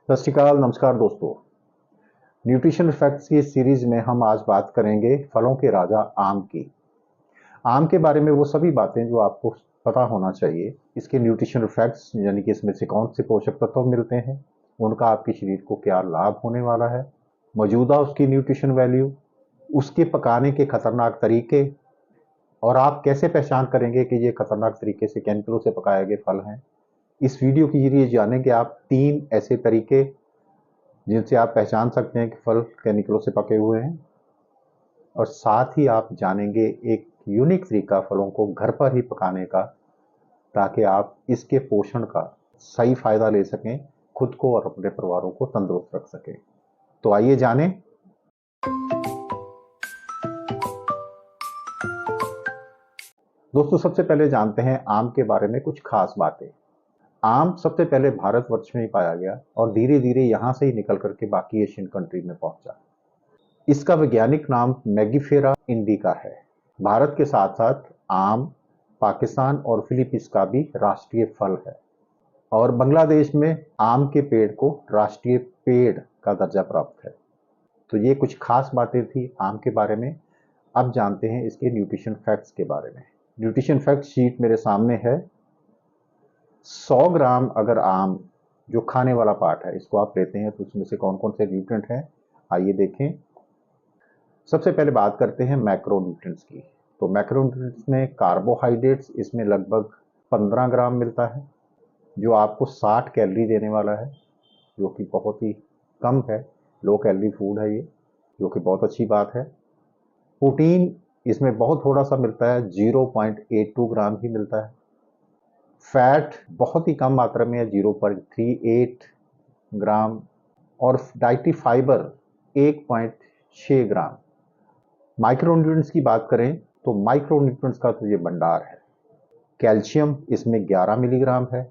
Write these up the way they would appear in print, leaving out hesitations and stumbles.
सत श्री अकाल, नमस्कार दोस्तों। न्यूट्रिशन फैक्ट्स की सीरीज में हम आज बात करेंगे फलों के राजा आम की। आम के बारे में वो सभी बातें जो आपको पता होना चाहिए। इसके न्यूट्रिशन फैक्ट्स यानी कि इसमें से कौन से पोषक तत्व मिलते हैं, उनका आपके शरीर को क्या लाभ होने वाला है, मौजूदा उसकी न्यूट्रिशन वैल्यू, उसके पकाने के खतरनाक तरीके, और आप कैसे पहचान करेंगे कि ये खतरनाक तरीके से केमिकलों से पकाए गए फल हैं। इस वीडियो के जरिए जानेंगे आप 3 ऐसे तरीके जिनसे आप पहचान सकते हैं कि फल केमिकलों से पके हुए हैं, और साथ ही आप जानेंगे एक यूनिक तरीका फलों को घर पर ही पकाने का, ताकि आप इसके पोषण का सही फायदा ले सकें, खुद को और अपने परिवारों को तंदुरुस्त रख सकें। तो आइए जानें। दोस्तों, सबसे पहले जानते हैं आम के बारे में कुछ खास बातें। आम सबसे पहले भारतवर्ष में ही पाया गया और धीरे धीरे यहाँ से ही निकल करके बाकी एशियन कंट्री में पहुंचा। इसका वैज्ञानिक नाम मैंगिफेरा इंडिका है। भारत के साथ साथ आम पाकिस्तान और फिलीपींस का भी राष्ट्रीय फल है, और बांग्लादेश में आम के पेड़ को राष्ट्रीय पेड़ का दर्जा प्राप्त है। तो ये कुछ खास बातें थी आम के बारे में। अब जानते हैं इसके न्यूट्रिशन फैक्ट्स के बारे में। न्यूट्रिशन फैक्ट शीट मेरे सामने है। 100 ग्राम अगर आम, जो खाने वाला पार्ट है, इसको आप लेते हैं तो उसमें से कौन कौन से न्यूट्रिएंट हैं, आइए देखें। सबसे पहले बात करते हैं मैक्रोन्यूट्रिएंट्स की। तो मैक्रोन्यूट्रिएंट्स में कार्बोहाइड्रेट्स इसमें लगभग 15 ग्राम मिलता है, जो आपको 60 कैलोरी देने वाला है, जो कि बहुत ही कम है। लो कैलोरी फूड है ये, जो कि बहुत अच्छी बात है। प्रोटीन इसमें बहुत थोड़ा सा मिलता है, 0.82 ग्राम ही मिलता है। फैट बहुत ही कम मात्रा में है, 0.38 ग्राम। और डाइटरी फाइबर 1.6 ग्राम। माइक्रोन्यूट्रिएंट्स की बात करें तो माइक्रोन्यूट्रिएंट्स का तो ये भंडार है। कैल्शियम इसमें 11 मिलीग्राम है,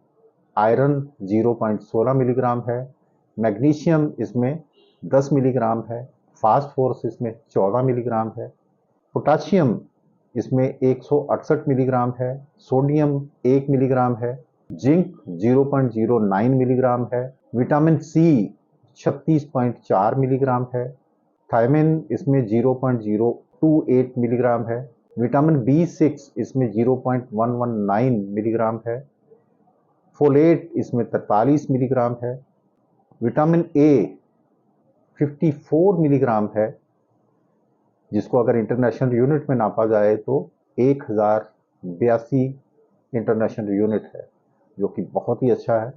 आयरन 0.16 मिलीग्राम है, मैग्नीशियम इसमें 10 मिलीग्राम है, फास्फोरस इसमें 14 मिलीग्राम है, पोटाशियम इसमें 168 मिलीग्राम है, सोडियम 1 मिलीग्राम है, जिंक 0.09 मिलीग्राम है, विटामिन सी 36.4 मिलीग्राम है, थायमिन इसमें 0.028 मिलीग्राम है, विटामिन B6 इसमें 0.119 मिलीग्राम है, फोलेट इसमें 43 मिलीग्राम है, विटामिन ए 54 मिलीग्राम है, जिसको अगर इंटरनेशनल यूनिट में नापा जाए तो 1082 इंटरनेशनल यूनिट है, जो कि बहुत ही अच्छा है।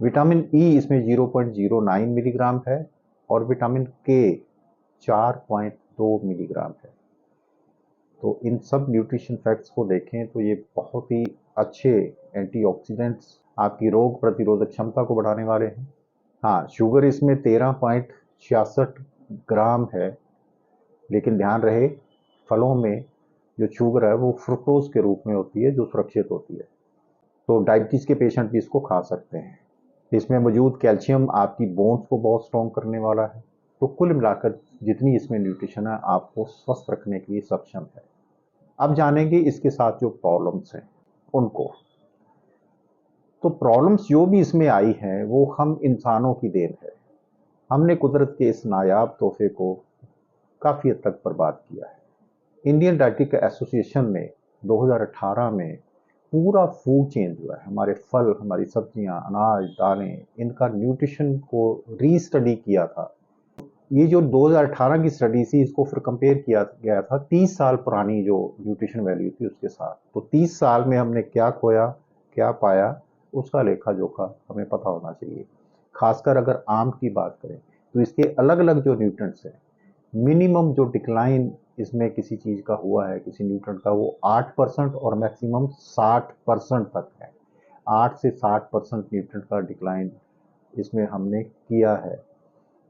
विटामिन ई इसमें 0.09 मिलीग्राम है, और विटामिन के 4.2 मिलीग्राम है। तो इन सब न्यूट्रिशन फैक्ट्स को देखें तो ये बहुत ही अच्छे एंटीऑक्सीडेंट्स, आपकी रोग प्रतिरोधक क्षमता को बढ़ाने वाले हैं। हाँ, शुगर इसमें 13.66 ग्राम है, लेकिन ध्यान रहे फलों में जो शुगर है वो फ्रुक्टोज के रूप में होती है, जो सुरक्षित होती है। तो डायबिटीज़ के पेशेंट भी इसको खा सकते हैं। इसमें मौजूद कैल्शियम आपकी बोन्स को बहुत स्ट्रॉन्ग करने वाला है। तो कुल मिलाकर जितनी इसमें न्यूट्रिशन है, आपको स्वस्थ रखने के लिए सक्षम है। अब जानेंगे इसके साथ जो प्रॉब्लम्स हैं उनको। तो प्रॉब्लम्स जो भी इसमें आई हैं वो हम इंसानों की देन है। हमने कुदरत के इस नायाब तोहफे को काफ़ी हद तक बर्बाद किया है। इंडियन डाइटिक एसोसिएशन ने 2018 में पूरा फूड चेंज हुआ है। हमारे फल, हमारी सब्जियां, अनाज, दालें, इनका न्यूट्रिशन को रीस्टडी किया था। ये जो 2018 की स्टडी थी, इसको फिर कंपेयर किया गया था 30 साल पुरानी जो न्यूट्रिशन वैल्यू थी उसके साथ। तो 30 साल में हमने क्या खोया, क्या पाया, उसका लेखा जोखा हमें पता होना चाहिए। खासकर अगर आम की बात करें तो इसके अलग अलग जो न्यूट्रिएंट्स हैं, मिनिमम जो डिक्लाइन इसमें किसी चीज़ का हुआ है, किसी न्यूट्रिएंट का, वो 8% और मैक्सिमम 60% तक है। 8 से 60% न्यूट्रिएंट का डिक्लाइन इसमें हमने किया है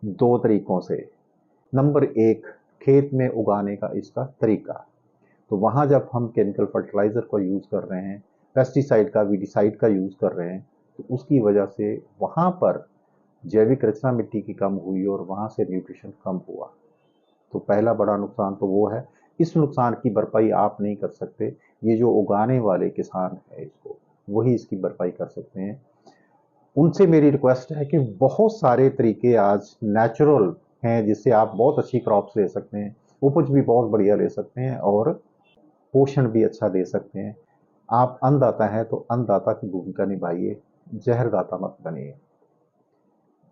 2 तरीकों से। नंबर 1, खेत में उगाने का इसका तरीका। तो वहाँ जब हम केमिकल फर्टिलाइज़र को यूज़ कर रहे हैं, पेस्टिसाइड का, वीडिसाइड का यूज़ कर रहे हैं, तो उसकी वजह से वहाँ पर जैविक रचना मिट्टी की कम हुई और वहाँ से न्यूट्रिशन कम हुआ। तो पहला बड़ा नुकसान तो वो है। इस नुकसान की भरपाई आप नहीं कर सकते, ये जो उगाने वाले किसान है इसको, वही इसकी भरपाई कर सकते हैं। उनसे मेरी रिक्वेस्ट है कि बहुत सारे तरीके आज नेचुरल हैं जिससे आप बहुत अच्छी क्रॉप्स ले सकते हैं, उपज भी बहुत बढ़िया ले सकते हैं और पोषण भी अच्छा दे सकते हैं। आप अन्नदाता हैं तो अन्नदाता की भूमिका निभाइए, जहरदाता मत बनिए।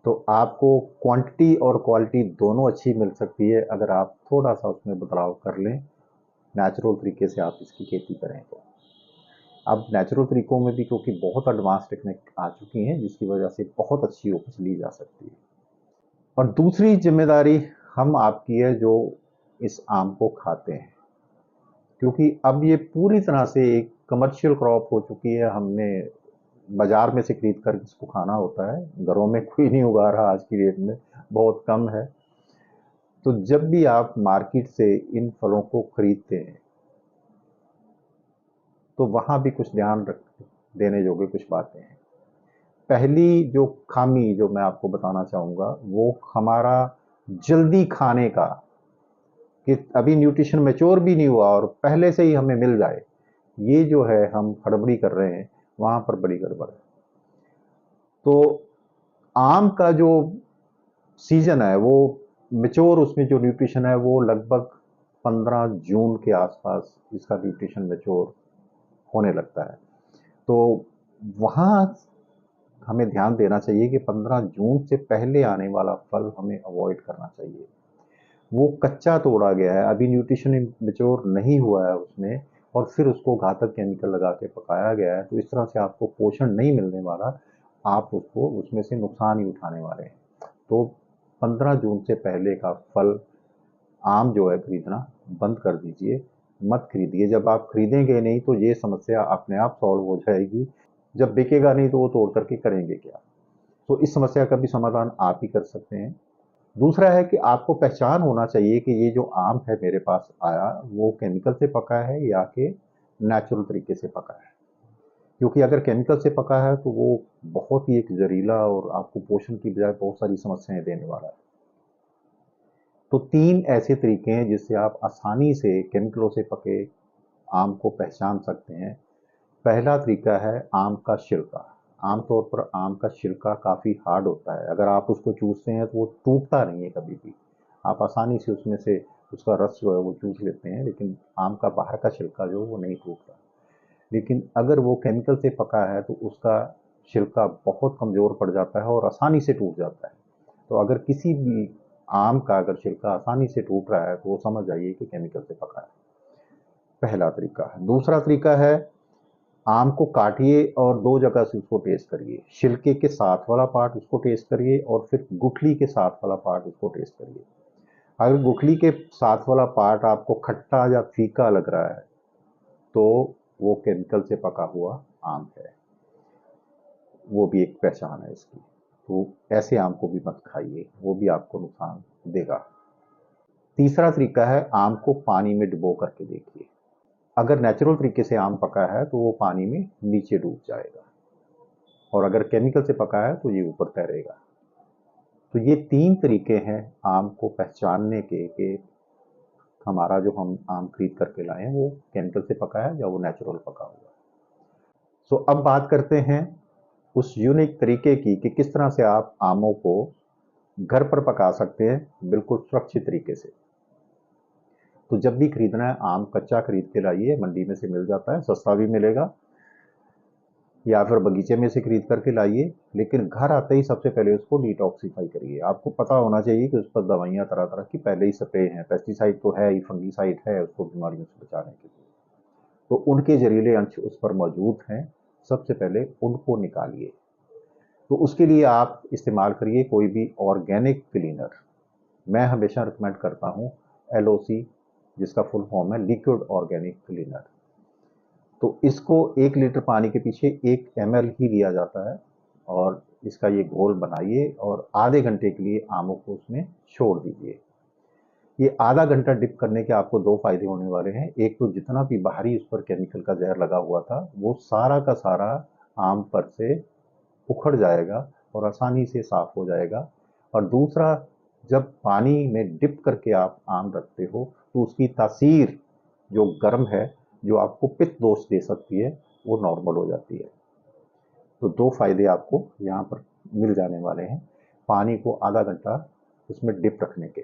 तो आपको क्वांटिटी और क्वालिटी दोनों अच्छी मिल सकती है अगर आप थोड़ा सा उसमें बदलाव कर लें, नेचुरल तरीके से आप इसकी खेती करें तो। अब नेचुरल तरीकों में भी क्योंकि बहुत एडवांस टेक्निक आ चुकी हैं जिसकी वजह से बहुत अच्छी उपज ली जा सकती है। और दूसरी जिम्मेदारी हम आपकी है जो इस आम को खाते हैं, क्योंकि अब ये पूरी तरह से एक कमर्शियल क्रॉप हो चुकी है। हमने बाजार में से खरीद कर इसको खाना होता है, घरों में कोई नहीं उगा रहा आज की डेट में, बहुत कम है। तो जब भी आप मार्केट से इन फलों को खरीदते हैं तो वहां भी कुछ ध्यान रख देने योग्य कुछ बातें हैं। पहली जो खामी जो मैं आपको बताना चाहूंगा वो हमारा जल्दी खाने का, कि अभी न्यूट्रिशन मैच्योर भी नहीं हुआ और पहले से ही हमें मिल जाए, ये जो है हम हड़बड़ी कर रहे हैं, वहां पर बड़ी गड़बड़ है। तो आम का जो सीजन है वो मैच्योर, उसमें जो न्यूट्रिशन है वो लगभग 15 जून के आसपास इसका न्यूट्रिशन मैच्योर होने लगता है। तो वहाँ हमें ध्यान देना चाहिए कि 15 जून से पहले आने वाला फल हमें अवॉइड करना चाहिए। वो कच्चा तोड़ा गया है, अभी न्यूट्रिशन मैच्योर नहीं हुआ है उसमें, और फिर उसको घातक केमिकल लगा के पकाया गया है, तो इस तरह से आपको पोषण नहीं मिलने वाला, आप उसको उसमें से नुकसान ही उठाने वाले हैं। तो 15 जून से पहले का फल आम जो है खरीदना बंद कर दीजिए, मत खरीदिए। जब आप खरीदेंगे नहीं तो ये समस्या अपने आप सॉल्व हो जाएगी, जब बिकेगा नहीं तो वो तोड़ करके करेंगे क्या। तो इस समस्या का भी समाधान आप ही कर सकते हैं। दूसरा है कि आपको पहचान होना चाहिए कि ये जो आम है मेरे पास आया वो केमिकल से पका है या कि नेचुरल तरीके से पका है। क्योंकि अगर केमिकल से पका है तो वो बहुत ही एक जहरीला और आपको पोषण की बजाय बहुत सारी समस्याएं देने वाला है। तो 3 ऐसे तरीके हैं जिससे आप आसानी से केमिकलों से पके आम को पहचान सकते हैं। पहला तरीका है आम का छिलका। आमतौर पर आम का छिलका काफ़ी हार्ड होता है, अगर आप उसको चूसते हैं तो वो टूटता नहीं है कभी भी। आप आसानी से उसमें से उसका रस जो है वो चूस लेते हैं, लेकिन आम का बाहर का छिलका जो है वो नहीं टूटता। लेकिन अगर वो केमिकल से पका है तो उसका छिलका बहुत कमज़ोर पड़ जाता है और आसानी से टूट जाता है। तो अगर किसी भी आम का अगर छिलका आसानी से टूट रहा है तो वो समझ जाइए कि केमिकल से पका है। पहला तरीका है। दूसरा तरीका है आम को काटिए और 2 जगह से उसको टेस्ट करिए। छिलके के साथ वाला पार्ट उसको टेस्ट करिए और फिर गुठली के साथ वाला पार्ट उसको टेस्ट करिए। अगर गुठली के साथ वाला पार्ट आपको खट्टा या फीका लग रहा है तो वो केमिकल से पका हुआ आम है, वो भी एक पहचान है इसकी। तो ऐसे आम को भी मत खाइए, वो भी आपको नुकसान देगा। तीसरा तरीका है आम को पानी में डुबो करके देखिए। अगर नेचुरल तरीके से आम पका है तो वो पानी में नीचे डूब जाएगा, और अगर केमिकल से पका है तो ये ऊपर तैरेगा। तो ये 3 तरीके हैं आम को पहचानने के कि हमारा जो हम आम खरीद करके लाए हैं वो केमिकल से पका है या वो नेचुरल पका हुआ है। सो अब बात करते हैं उस यूनिक तरीके की कि किस तरह से आप आमों को घर पर पका सकते हैं बिल्कुल सुरक्षित तरीके से। तो जब भी खरीदना है आम कच्चा खरीद के लाइए, मंडी में से मिल जाता है, सस्ता भी मिलेगा, या फिर बगीचे में से खरीद करके लाइए। लेकिन घर आते ही सबसे पहले उसको डिटॉक्सिफाई करिए। आपको पता होना चाहिए कि उस पर दवाइयाँ तरह तरह की पहले ही स्प्रे हैं, पेस्टिसाइड तो है ही, फंगीसाइड है उसको बीमारियों से बचाने के लिए, तो उनके जहरीले अंश उस पर मौजूद हैं। सबसे पहले उनको निकालिए। तो उसके लिए आप इस्तेमाल करिए कोई भी ऑर्गेनिक क्लीनर। मैं हमेशा रिकमेंड करता हूँ LOC, जिसका फुल फॉर्म है लिक्विड ऑर्गेनिक क्लीनर। तो इसको 1 लीटर पानी के पीछे 1 ml ही लिया जाता है, और इसका ये घोल बनाइए और आधे घंटे के लिए आमों को उसमें छोड़ दीजिए। ये आधा घंटा डिप करने के आपको 2 फायदे होने वाले हैं। एक तो जितना भी बाहरी उस पर केमिकल का जहर लगा हुआ था वो सारा का सारा आम पर से उखड़ जाएगा और आसानी से साफ हो जाएगा। और दूसरा, जब पानी में डिप करके आप आम रखते हो तो उसकी तासीर जो गर्म है, जो आपको पित्त दोष दे सकती है, वो नॉर्मल हो जाती है। तो 2 फ़ायदे आपको यहाँ पर मिल जाने वाले हैं पानी को आधा घंटा उसमें डिप रखने के।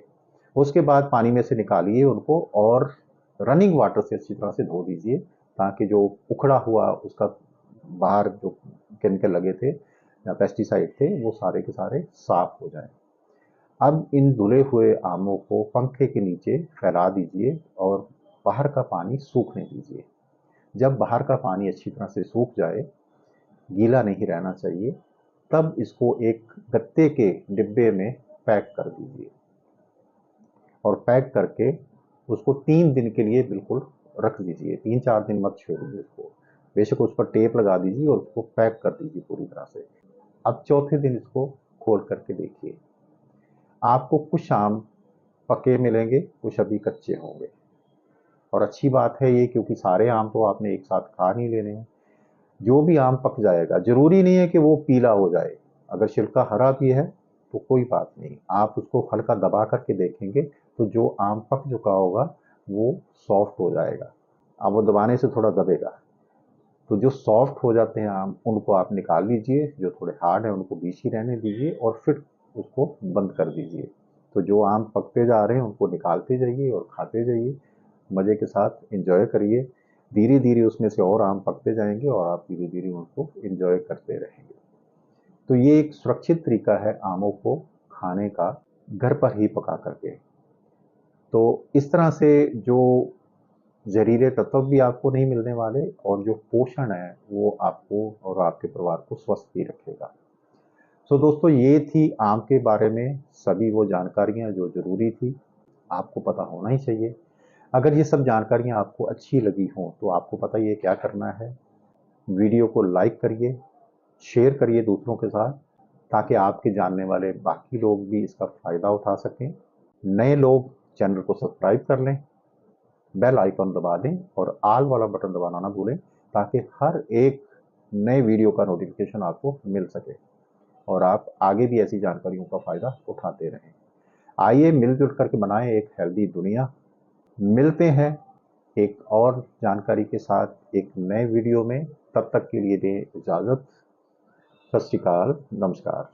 उसके बाद पानी में से निकालिए उनको और रनिंग वाटर से अच्छी तरह से धो दीजिए, ताकि जो उखड़ा हुआ उसका बाहर जो केमिकल लगे थे या पेस्टिसाइड थे वो सारे के सारे साफ हो जाएं। अब इन धुले हुए आमों को पंखे के नीचे फैला दीजिए और बाहर का पानी सूखने दीजिए। जब बाहर का पानी अच्छी तरह से सूख जाए, गीला नहीं रहना चाहिए, तब इसको एक गत्ते के डिब्बे में पैक कर दीजिए और पैक करके उसको 3 दिन के लिए बिल्कुल रख दीजिए। 3-4 दिन मत छोड़िए उसको। बेशक उस पर टेप लगा दीजिए और उसको पैक कर दीजिए पूरी तरह से। अब चौथे दिन इसको खोल करके देखिए। आपको कुछ आम पके मिलेंगे, कुछ अभी कच्चे होंगे। और अच्छी बात है ये, क्योंकि सारे आम तो आपने एक साथ खा नहीं लेने हैं। जो भी आम पक जाएगा, जरूरी नहीं है कि वो पीला हो जाए। अगर छिलका हरा भी है तो कोई बात नहीं, आप उसको हल्का दबा करके देखेंगे तो जो आम पक चुका होगा वो सॉफ्ट हो जाएगा। अब वो दबाने से थोड़ा दबेगा, तो जो सॉफ्ट हो जाते हैं आम उनको आप निकाल लीजिए, जो थोड़े हार्ड हैं उनको बीच ही रहने दीजिए और फिर उसको बंद कर दीजिए। तो जो आम पकते जा रहे हैं उनको निकालते जाइए और खाते जाइए, मज़े के साथ एंजॉय करिए। धीरे धीरे उसमें से और आम पकते जाएंगे और आप धीरे धीरे उनको एंजॉय करते रहेंगे। तो ये एक सुरक्षित तरीका है आमों को खाने का, घर पर ही पका करके। तो इस तरह से जो जहरीले तत्व भी आपको नहीं मिलने वाले और जो पोषण है वो आपको और आपके परिवार को स्वस्थ ही रखेगा। तो दोस्तों, ये थी आम के बारे में सभी वो जानकारियाँ जो ज़रूरी थी, आपको पता होना ही चाहिए। अगर ये सब जानकारियाँ आपको अच्छी लगी हों तो आपको पता ही है क्या करना है। वीडियो को लाइक करिए, शेयर करिए दूसरों के साथ, ताकि आपके जानने वाले बाकी लोग भी इसका फ़ायदा उठा सकें। नए लोग चैनल को सब्सक्राइब कर लें, बेल आइकन दबा दें और ऑल वाला बटन दबाना ना भूलें, ताकि हर एक नए वीडियो का नोटिफिकेशन आपको मिल सके और आप आगे भी ऐसी जानकारियों का फ़ायदा उठाते रहें। आइए मिलजुल करके बनाएं एक हेल्दी दुनिया। मिलते हैं एक और जानकारी के साथ एक नए वीडियो में। तब तक के लिए दें इजाज़त। सत श्री अकाल, नमस्कार।